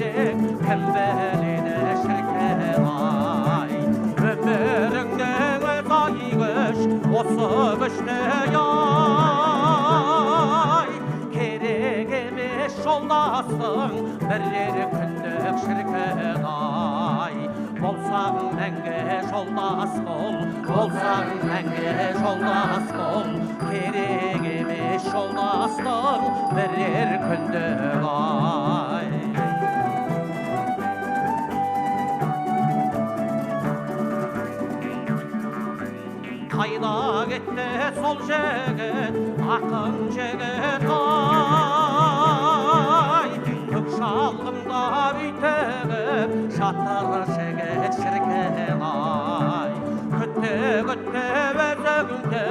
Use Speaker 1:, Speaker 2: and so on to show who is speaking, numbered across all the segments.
Speaker 1: керек кім біледі шіркін-ай өміріңнің өзай күш осы күшті ай керек емес жолдасың бірер күндік шіркін-ай болсаң мәңгі жолдас бол болсаң мәңгі жолдас бол керек емес жолдастың бірер күндік ай қайда кетті сол жігіт ақын жігіт ай көк шалғында үйтігіп жатыр жігіт шіркін-ай күтті өзіңді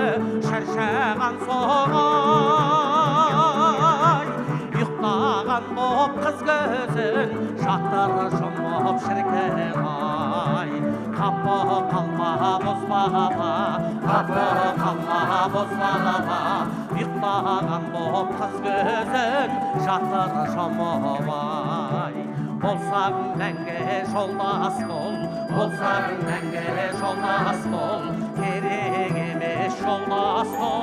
Speaker 1: шаршаған соғай ұйықтаған боп қыз көзін жатыр жұмып шіркін-ай қапы қалма бозбалама қапы қалма бозбалама ұйықтаған боп қыз көзін жатыр жұмып ай болсаң мәңгі жолдас бол болсаң мәңгі жолдас бол керек емес жолдас бол